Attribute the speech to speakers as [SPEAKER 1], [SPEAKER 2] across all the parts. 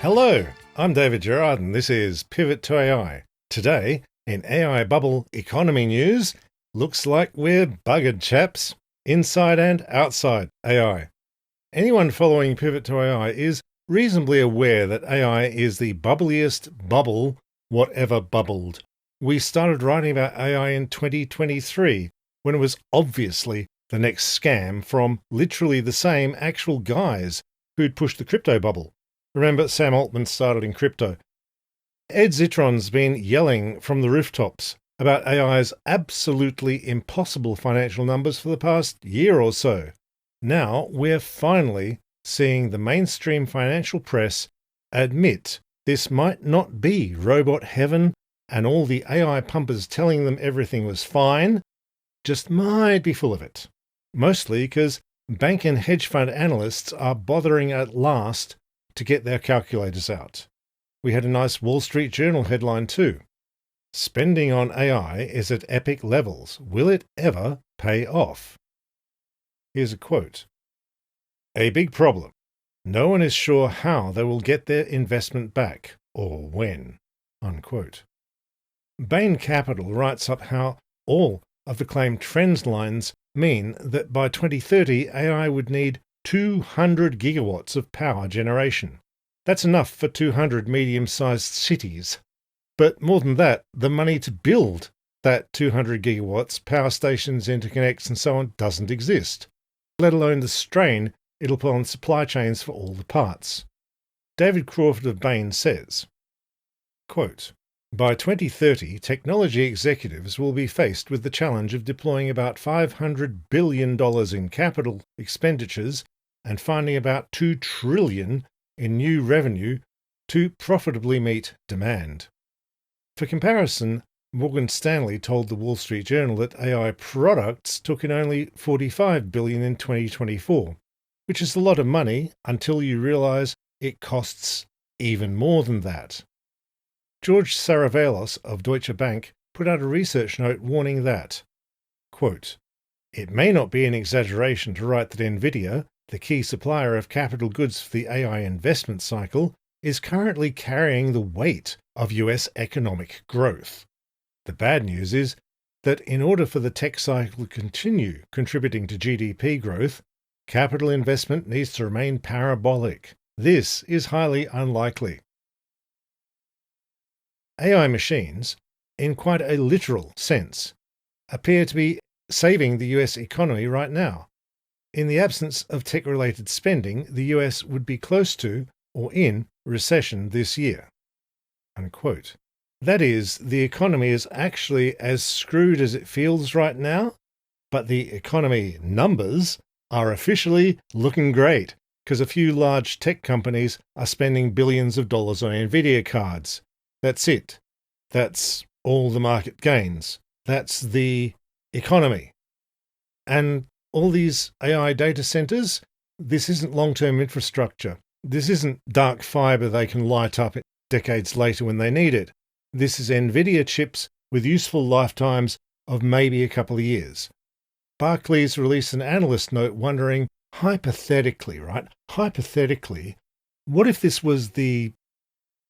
[SPEAKER 1] Hello, I'm David Gerard and this is Pivot to AI. Today, in AI bubble economy news, looks like we're buggered, chaps, inside and outside AI. Anyone following Pivot to AI is reasonably aware that AI is the bubbliest bubble whatever bubbled. We started writing about AI in 2023 when it was obviously the next scam from literally the same actual guys who'd pushed the crypto bubble. Remember, Sam Altman started in crypto. Ed Zitron's been yelling from the rooftops about AI's absolutely impossible financial numbers for the past year or so. Now we're finally seeing the mainstream financial press admit this might not be robot heaven and all the AI pumpers telling them everything was fine just might be full of it. Mostly because bank and hedge fund analysts are bothering at last to get their calculators out. We had a nice Wall Street Journal headline too. Spending on AI is at epic levels. Will it ever pay off? Here's a quote. A big problem. No one is sure how they will get their investment back, or when. Unquote. Bain Capital writes up how all of the claimed trend lines mean that by 2030 AI would need 200 gigawatts of power generation. That's enough for 200 medium-sized cities. But more than that, the money to build that 200 gigawatts, power stations, interconnects and so on doesn't exist, let alone the strain it'll put on supply chains for all the parts. David Crawford of Bain says, quote, by 2030, technology executives will be faced with the challenge of deploying about $500 billion in capital expenditures and finding about $2 trillion in new revenue to profitably meet demand. For comparison, Morgan Stanley told the Wall Street Journal that AI products took in only $45 billion in 2024, which is a lot of money until you realize it costs even more than that. George Saravalos of Deutsche Bank put out a research note warning that, quote, it may not be an exaggeration to write that NVIDIA, the key supplier of capital goods for the AI investment cycle, is currently carrying the weight of US economic growth. The bad news is that in order for the tech cycle to continue contributing to GDP growth, capital investment needs to remain parabolic. This is highly unlikely. AI machines, in quite a literal sense, appear to be saving the US economy right now. In the absence of tech-related spending, the US would be close to or in recession this year. Unquote. That is, the economy is actually as screwed as it feels right now, but the economy numbers are officially looking great because a few large tech companies are spending billions of dollars on NVIDIA cards. That's it. That's all the market gains. That's the economy. And all these AI data centers, this isn't long-term infrastructure. This isn't dark fiber they can light up decades later when they need it. This is NVIDIA chips with useful lifetimes of maybe a couple of years. Barclays released an analyst note wondering, hypothetically, what if this was the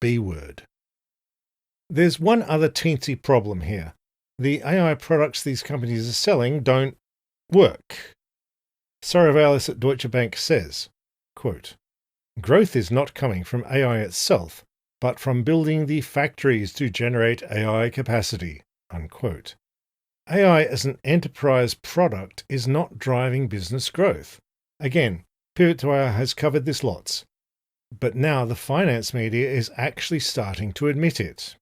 [SPEAKER 1] B word? There's one other teensy problem here. The AI products these companies are selling don't work. Saravalos at Deutsche Bank says, quote, growth is not coming from AI itself, but from building the factories to generate AI capacity. Unquote. AI as an enterprise product is not driving business growth. Again, Pivot to AI has covered this lots. But now the finance media is actually starting to admit it.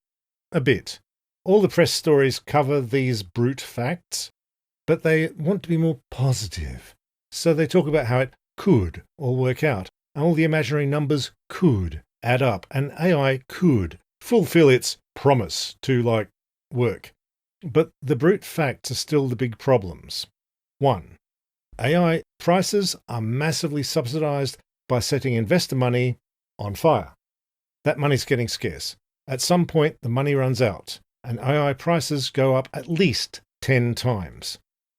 [SPEAKER 1] A bit. All the press stories cover these brute facts, but they want to be more positive. So they talk about how it could all work out, and all the imaginary numbers could add up, and AI could fulfill its promise to, work. But the brute facts are still the big problems. 1. AI prices are massively subsidized by setting investor money on fire. That money's getting scarce. At some point, the money runs out, and AI prices go up at least 10 times.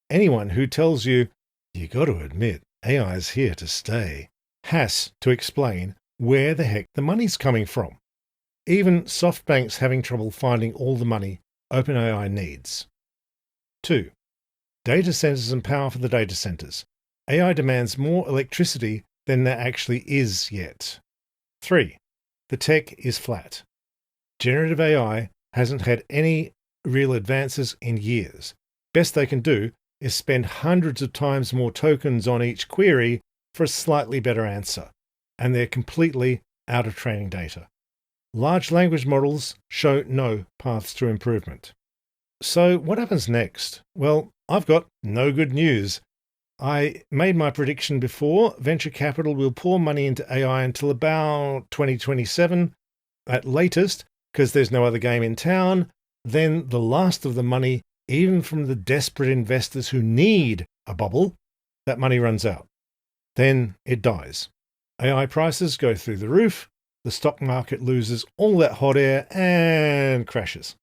[SPEAKER 1] Anyone who tells you, you got to admit, AI is here to stay, has to explain where the heck the money's coming from. Even SoftBank's having trouble finding all the money OpenAI needs. 2. Data centers and power for the data centers. AI demands more electricity than there actually is yet. 3. The tech is flat. Generative AI hasn't had any real advances in years. Best they can do is spend hundreds of times more tokens on each query for a slightly better answer, and they're completely out of training data. Large language models show no paths to improvement. So what happens next? Well, I've got no good news. I made my prediction before. Venture capital will pour money into AI until about 2027 at latest, because there's no other game in town. Then the last of the money, even from the desperate investors who need a bubble, that money runs out. Then it dies. AI prices go through the roof, the stock market loses all that hot air and crashes.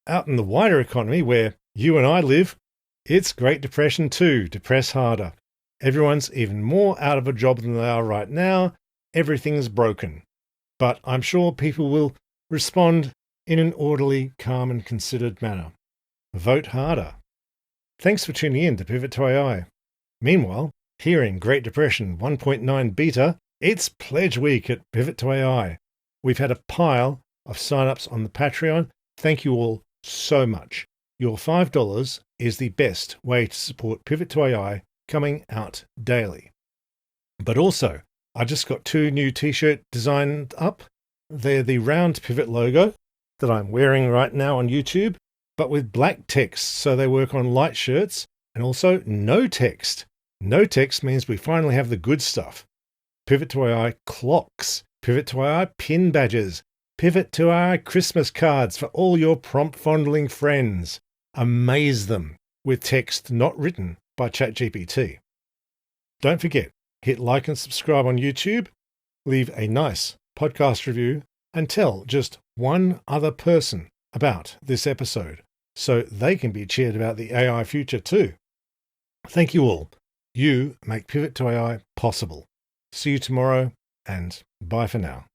[SPEAKER 1] Out in the wider economy, where you and I live, it's Great Depression too, depress harder. Everyone's even more out of a job than they are right now. Everything's broken. But I'm sure people will respond in an orderly, calm and considered manner. Vote harder. Thanks for tuning in to Pivot to AI. Meanwhile, here in Great Depression 1.9 beta, it's Pledge Week at Pivot to AI. We've had a pile of sign-ups on the Patreon. Thank you all so much. Your $5 is the best way to support Pivot to AI coming out daily. But also, I just got 2 new t-shirt designed up. They're the round pivot logo that I'm wearing right now on YouTube, but with black text, so they work on light shirts, and also no text. No text means we finally have the good stuff. Pivot to AI clocks, Pivot to AI pin badges, Pivot to AI Christmas cards for all your prompt fondling friends. Amaze them with text not written by ChatGPT. Don't forget, hit like and subscribe on YouTube, leave a nice podcast review, and tell just one other person about this episode so they can be cheered about the AI future too. Thank you all. You make Pivot to AI possible. See you tomorrow, and bye for now.